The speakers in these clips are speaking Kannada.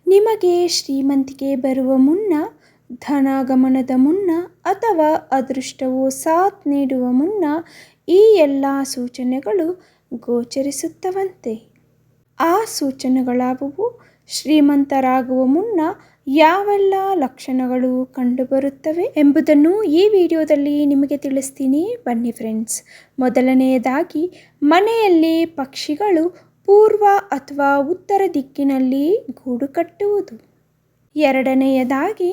ನಿಮಗೆ ಶ್ರೀಮಂತಿಕೆ ಬರುವ ಮುನ್ನ, ಧನಾಗಮನದ ಮುನ್ನ ಅಥವಾ ಅದೃಷ್ಟವು ಸಾಥ್ ನೀಡುವ ಮುನ್ನ ಈ ಎಲ್ಲ ಸೂಚನೆಗಳು ಗೋಚರಿಸುತ್ತವಂತೆ. ಆ ಸೂಚನೆಗಳಾವುವು? ಶ್ರೀಮಂತರಾಗುವ ಮುನ್ನ ಯಾವೆಲ್ಲ ಲಕ್ಷಣಗಳು ಕಂಡುಬರುತ್ತವೆ ಎಂಬುದನ್ನು ಈ ವಿಡಿಯೋದಲ್ಲಿ ನಿಮಗೆ ತಿಳಿಸ್ತೀನಿ. ಬನ್ನಿ ಫ್ರೆಂಡ್ಸ್. ಮೊದಲನೆಯದಾಗಿ, ಮನೆಯಲ್ಲಿ ಪಕ್ಷಿಗಳು ಪೂರ್ವ ಅಥವಾ ಉತ್ತರ ದಿಕ್ಕಿನಲ್ಲಿ ಗೂಡು ಕಟ್ಟುವುದು. ಎರಡನೆಯದಾಗಿ,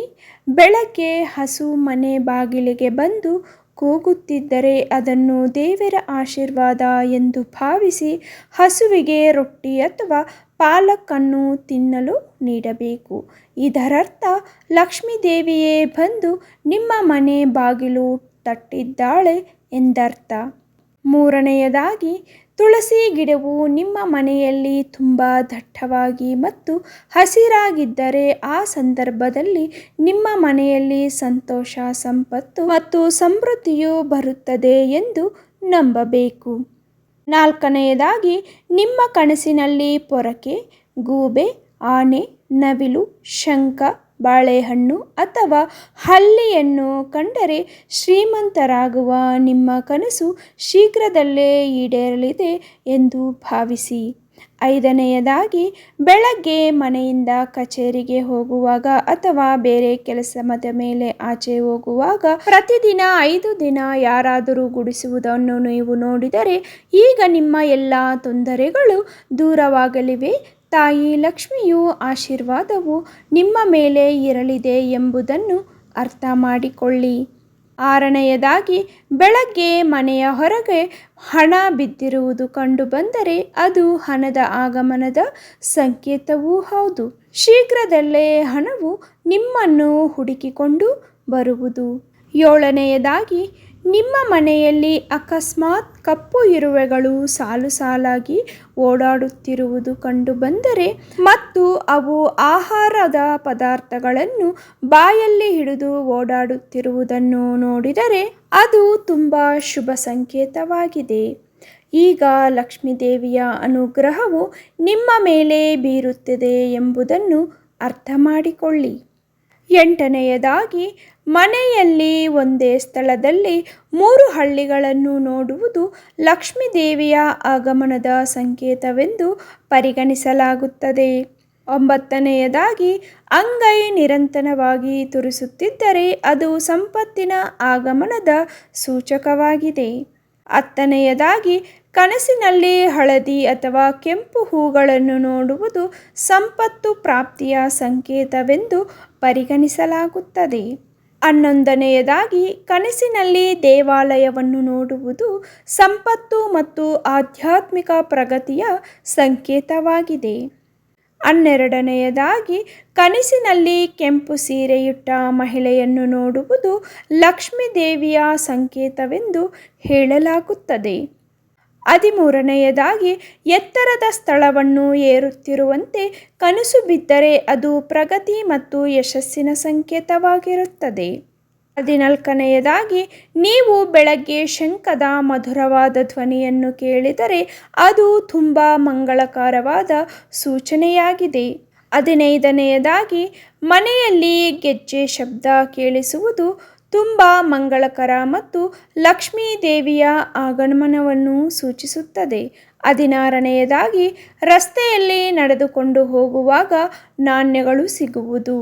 ಬೆಳಗ್ಗೆ ಹಸು ಮನೆ ಬಾಗಿಲಿಗೆ ಬಂದು ಕೂಗುತ್ತಿದ್ದರೆ ಅದನ್ನು ದೇವರ ಆಶೀರ್ವಾದ ಎಂದು ಭಾವಿಸಿ ಹಸುವಿಗೆ ರೊಟ್ಟಿ ಅಥವಾ ಪಾಲಕನ್ನು ತಿನ್ನಲು ನೀಡಬೇಕು. ಇದರರ್ಥ ಲಕ್ಷ್ಮೀ ದೇವಿಯೇ ಬಂದು ನಿಮ್ಮ ಮನೆ ಬಾಗಿಲು ತಟ್ಟಿದ್ದಾಳೆ ಎಂದರ್ಥ. ಮೂರನೆಯದಾಗಿ, ತುಳಸಿ ಗಿಡವು ನಿಮ್ಮ ಮನೆಯಲ್ಲಿ ತುಂಬ ದಟ್ಟವಾಗಿ ಮತ್ತು ಹಸಿರಾಗಿದ್ದರೆ ಆ ಸಂದರ್ಭದಲ್ಲಿ ನಿಮ್ಮ ಮನೆಯಲ್ಲಿ ಸಂತೋಷ, ಸಂಪತ್ತು ಮತ್ತು ಸಮೃದ್ಧಿಯು ಬರುತ್ತದೆ ಎಂದು ನಂಬಬೇಕು. ನಾಲ್ಕನೆಯದಾಗಿ, ನಿಮ್ಮ ಕನಸಿನಲ್ಲಿ ಪೊರಕೆ, ಗೂಬೆ, ಆನೆ, ನವಿಲು, ಶಂಖ, ಬಾಳೆಹಣ್ಣು ಅಥವಾ ಹಲ್ಲಿಯನ್ನು ಕಂಡರೆ ಶ್ರೀಮಂತರಾಗುವ ನಿಮ್ಮ ಕನಸು ಶೀಘ್ರದಲ್ಲೇ ಈಡೇರಲಿದೆ ಎಂದು ಭಾವಿಸಿ. ಐದನೆಯದಾಗಿ, ಬೆಳಗ್ಗೆ ಮನೆಯಿಂದ ಕಚೇರಿಗೆ ಹೋಗುವಾಗ ಅಥವಾ ಬೇರೆ ಕೆಲಸದ ಮೇಲೆ ಆಚೆ ಹೋಗುವಾಗ ಪ್ರತಿದಿನ 5 ದಿನ ಯಾರಾದರೂ ಗುಡಿಸುವುದನ್ನು ನೀವು ನೋಡಿದರೆ ಈಗ ನಿಮ್ಮ ಎಲ್ಲ ತೊಂದರೆಗಳು ದೂರವಾಗಲಿವೆ. ತಾಯಿ ಲಕ್ಷ್ಮಿಯ ಆಶೀರ್ವಾದವು ನಿಮ್ಮ ಮೇಲೆ ಇರಲಿದೆ ಎಂಬುದನ್ನು ಅರ್ಥ ಮಾಡಿಕೊಳ್ಳಿ. ಆರನೆಯದಾಗಿ, ಬೆಳಗ್ಗೆ ಮನೆಯ ಹೊರಗೆ ಹಣ ಬಿದ್ದಿರುವುದು ಕಂಡುಬಂದರೆ ಅದು ಹಣದ ಆಗಮನದ ಸಂಕೇತವೂ ಹೌದು. ಶೀಘ್ರದಲ್ಲೇ ಹಣವು ನಿಮ್ಮನ್ನು ಹುಡುಕಿಕೊಂಡು ಬರುವುದು. ಏಳನೆಯದಾಗಿ, ನಿಮ್ಮ ಮನೆಯಲ್ಲಿ ಅಕಸ್ಮಾತ್ ಕಪ್ಪು ಇರುವೆಗಳು ಸಾಲು ಸಾಲಾಗಿ ಓಡಾಡುತ್ತಿರುವುದು ಕಂಡುಬಂದರೆ ಮತ್ತು ಅವು ಆಹಾರದ ಪದಾರ್ಥಗಳನ್ನು ಬಾಯಲ್ಲಿ ಹಿಡಿದು ಓಡಾಡುತ್ತಿರುವುದನ್ನು ನೋಡಿದರೆ ಅದು ತುಂಬ ಶುಭ ಸಂಕೇತವಾಗಿದೆ. ಈಗ ಲಕ್ಷ್ಮೀ ದೇವಿಯ ಅನುಗ್ರಹವು ನಿಮ್ಮ ಮೇಲೆ ಬೀರುತ್ತಿದೆ ಎಂಬುದನ್ನು ಅರ್ಥ ಮಾಡಿಕೊಳ್ಳಿ. ಎಂಟನೆಯದಾಗಿ, ಮನೆಯಲ್ಲಿ ಒಂದೇ ಸ್ಥಳದಲ್ಲಿ 3 ಹಳ್ಳಿಗಳನ್ನು ನೋಡುವುದು ಲಕ್ಷ್ಮೀ ದೇವಿಯ ಆಗಮನದ ಸಂಕೇತವೆಂದು ಪರಿಗಣಿಸಲಾಗುತ್ತದೆ. ಒಂಬತ್ತನೆಯದಾಗಿ, ಅಂಗೈ ನಿರಂತರವಾಗಿ ತುರಿಸುತ್ತಿದ್ದರೆ ಅದು ಸಂಪತ್ತಿನ ಆಗಮನದ ಸೂಚಕವಾಗಿದೆ. ಹತ್ತನೆಯದಾಗಿ, ಕನಸಿನಲ್ಲಿ ಹಳದಿ ಅಥವಾ ಕೆಂಪು ಹೂಗಳನ್ನು ನೋಡುವುದು ಸಂಪತ್ತು ಪ್ರಾಪ್ತಿಯ ಸಂಕೇತವೆಂದು ಪರಿಗಣಿಸಲಾಗುತ್ತದೆ. 11ನೆಯದಾಗಿ, ಕನಸಿನಲ್ಲಿ ದೇವಾಲಯವನ್ನು ನೋಡುವುದು ಸಂಪತ್ತು ಮತ್ತು ಆಧ್ಯಾತ್ಮಿಕ ಪ್ರಗತಿಯ ಸಂಕೇತವಾಗಿದೆ. 12ನೆಯದಾಗಿ, ಕನಸಿನಲ್ಲಿ ಕೆಂಪು ಸೀರೆಯುಟ್ಟ ಮಹಿಳೆಯನ್ನು ನೋಡುವುದು ಲಕ್ಷ್ಮೀ ದೇವಿಯ ಸಂಕೇತವೆಂದು ಹೇಳಲಾಗುತ್ತದೆ. 13ನೆಯದಾಗಿ, ಎತ್ತರದ ಸ್ಥಳವನ್ನು ಏರುತ್ತಿರುವಂತೆ ಕನಸು ಬಿದ್ದರೆ ಅದು ಪ್ರಗತಿ ಮತ್ತು ಯಶಸ್ಸಿನ ಸಂಕೇತವಾಗಿರುತ್ತದೆ. 14ನೆಯದಾಗಿ, ನೀವು ಬೆಳಗ್ಗೆ ಶಂಖದ ಮಧುರವಾದ ಧ್ವನಿಯನ್ನು ಕೇಳಿದರೆ ಅದು ತುಂಬ ಮಂಗಳಕರವಾದ ಸೂಚನೆಯಾಗಿದೆ. 15ನೆಯದಾಗಿ, ಮನೆಯಲ್ಲಿ ಗೆಜ್ಜೆ ಶಬ್ದ ಕೇಳಿಸುವುದು ತುಂಬ ಮಂಗಳಕರ ಮತ್ತು ಲಕ್ಷ್ಮೀ ದೇವಿಯ ಆಗಮನವನ್ನು ಸೂಚಿಸುತ್ತದೆ. 16ನೆಯದಾಗಿ, ರಸ್ತೆಯಲ್ಲಿ ನಡೆದುಕೊಂಡು ಹೋಗುವಾಗ ನಾಣ್ಯಗಳು ಸಿಗುವುದು.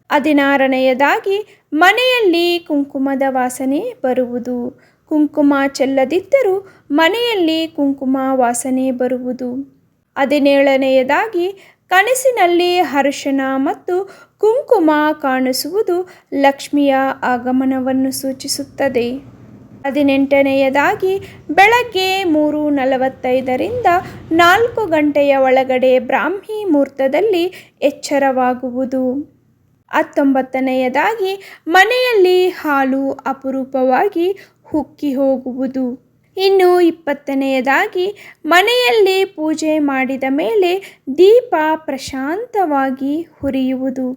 16ನೆಯದಾಗಿ, ಮನೆಯಲ್ಲಿ ಕುಂಕುಮದ ವಾಸನೆ ಬರುವುದು. ಕುಂಕುಮ ಚೆಲ್ಲದಿದ್ದರೂ ಮನೆಯಲ್ಲಿ ಕುಂಕುಮ ವಾಸನೆ ಬರುವುದು. 17ನೆಯದಾಗಿ, ಕನಸಿನಲ್ಲಿ ಅರಿಶಿನ ಮತ್ತು ಕುಂಕುಮ ಕಾಣಿಸುವುದು ಲಕ್ಷ್ಮಿಯ ಆಗಮನವನ್ನು ಸೂಚಿಸುತ್ತದೆ. 18ನೆಯದಾಗಿ, ಬೆಳಗ್ಗೆ 3:45ರಿಂದ 4 ಗಂಟೆಯ ಒಳಗಡೆ ಬ್ರಾಹ್ಮಿ ಮುಹೂರ್ತದಲ್ಲಿ ಎಚ್ಚರವಾಗುವುದು. 19ನೆಯದಾಗಿ, ಮನೆಯಲ್ಲಿ ಹಾಲು ಅಪರೂಪವಾಗಿ ಉಕ್ಕಿ ಹೋಗುವುದು. ಇನ್ನು 20ನೆಯದಾಗಿ, ಮನೆಯಲ್ಲಿ ಪೂಜೆ ಮಾಡಿದ ಮೇಲೆ ದೀಪ ಪ್ರಶಾಂತವಾಗಿ ಉರಿಯುವುದು.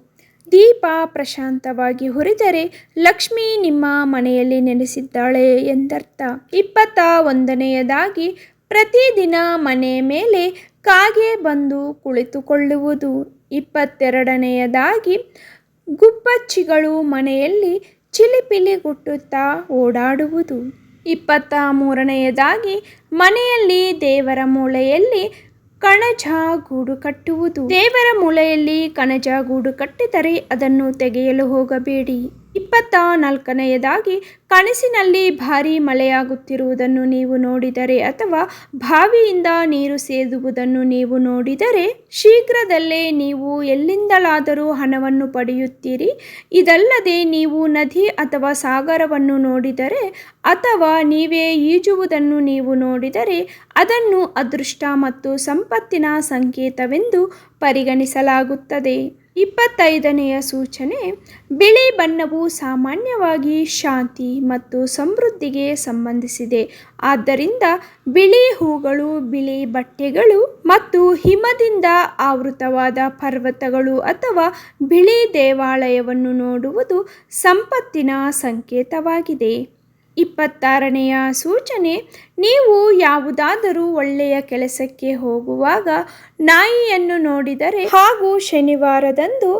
ದೀಪ ಪ್ರಶಾಂತವಾಗಿ ಉರಿದರೆ ಲಕ್ಷ್ಮಿ ನಿಮ್ಮ ಮನೆಯಲ್ಲಿ ನೆಲೆಸಿದ್ದಾಳೆ ಎಂದರ್ಥ. 21ನೆಯದಾಗಿ, ಪ್ರತಿದಿನ ಮನೆ ಮೇಲೆ ಕಾಗೆ ಬಂದು ಕುಳಿತುಕೊಳ್ಳುವುದು. 22ನೇಯದಾಗಿ ಗುಬ್ಬಚ್ಚಿಗಳು ಮನೆಯಲ್ಲಿ ಚಿಲಿಪಿಲಿಗುಟ್ಟುತ್ತಾ ಓಡಾಡುವುದು. 23ನೇಯದಾಗಿ ಮನೆಯಲ್ಲಿ ದೇವರ ಮೂಲೆಯಲ್ಲಿ ಕಣಜ ಗೂಡು ಕಟ್ಟುವುದು. ದೇವರ ಮೂಲೆಯಲ್ಲಿ ಕಣಜ ಗೂಡು ಕಟ್ಟಿದರೆ ಅದನ್ನು ತೆಗೆಯಲು ಹೋಗಬೇಡಿ. 24ನೇಯದಾಗಿ ಕನಸಿನಲ್ಲಿ ಭಾರೀ ಮಳೆಯಾಗುತ್ತಿರುವುದನ್ನು ನೀವು ನೋಡಿದರೆ ಅಥವಾ ಬಾವಿಯಿಂದ ನೀರು ಸೇದುವುದನ್ನು ನೀವು ನೋಡಿದರೆ ಶೀಘ್ರದಲ್ಲೇ ನೀವು ಎಲ್ಲಿಂದಲಾದರೂ ಹಣವನ್ನು ಪಡೆಯುತ್ತೀರಿ. ಇದಲ್ಲದೆ ನೀವು ನದಿ ಅಥವಾ ಸಾಗರವನ್ನು ನೋಡಿದರೆ ಅಥವಾ ನೀವೇ ಈಜುವುದನ್ನು ನೀವು ನೋಡಿದರೆ ಅದನ್ನು ಅದೃಷ್ಟ ಮತ್ತು ಸಂಪತ್ತಿನ ಸಂಕೇತವೆಂದು ಪರಿಗಣಿಸಲಾಗುತ್ತದೆ. 25ನೇಯ ಸೂಚನೆ, ಬಿಳಿ ಬಣ್ಣವು ಸಾಮಾನ್ಯವಾಗಿ ಶಾಂತಿ ಮತ್ತು ಸಮೃದ್ಧಿಗೆ ಸಂಬಂಧಿಸಿದೆ. ಆದ್ದರಿಂದ ಬಿಳಿ ಹೂಗಳು, ಬಿಳಿ ಬಟ್ಟೆಗಳು ಮತ್ತು ಹಿಮದಿಂದ ಆವೃತವಾದ ಪರ್ವತಗಳು ಅಥವಾ ಬಿಳಿ ದೇವಾಲಯವನ್ನು ನೋಡುವುದು ಸಂಪತ್ತಿನ ಸಂಕೇತವಾಗಿದೆ. 26ನೇಯ ಸೂಚನೆ, ನೀವು ಯಾವುದಾದರೂ ಒಳ್ಳೆಯ ಕೆಲಸಕ್ಕೆ ಹೋಗುವಾಗ ನಾಯಿಯನ್ನು ನೋಡಿದರೆ ಹಾಗೂ ಶನಿವಾರದಂದು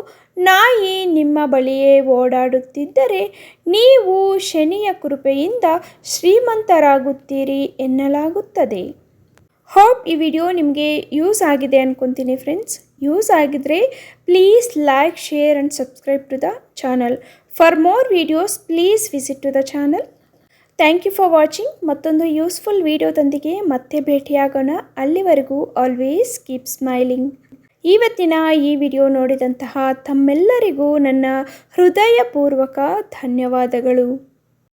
ನಾಯಿ ನಿಮ್ಮ ಬಳಿಯೇ ಓಡಾಡುತ್ತಿದ್ದರೆ ನೀವು ಶನಿಯ ಕೃಪೆಯಿಂದ ಶ್ರೀಮಂತರಾಗುತ್ತೀರಿ ಎನ್ನಲಾಗುತ್ತದೆ. ಹೋಪ್ ಈ ವಿಡಿಯೋ ನಿಮಗೆ ಯೂಸ್ ಆಗಿದೆ ಅಂದ್ಕೊತೀನಿ ಫ್ರೆಂಡ್ಸ್. ಯೂಸ್ ಆಗಿದ್ರೆ please like, share and subscribe to the channel. For more videos please visit to the channel. Thank you for watching. ಮತ್ತೊಂದು ಯೂಸ್ಫುಲ್ ವಿಡಿಯೋದೊಂದಿಗೆ ಮತ್ತೆ ಭೇಟಿಯಾಗೋಣ. ಅಲ್ಲಿವರೆಗೂ ಆಲ್ವೇಸ್ ಕೀಪ್ ಸ್ಮೈಲಿಂಗ್. ಇವತ್ತಿನ ಈ ವಿಡಿಯೋ ನೋಡಿದಂತಹ ತಮ್ಮೆಲ್ಲರಿಗೂ ನನ್ನ ಹೃದಯಪೂರ್ವಕ ಧನ್ಯವಾದಗಳು.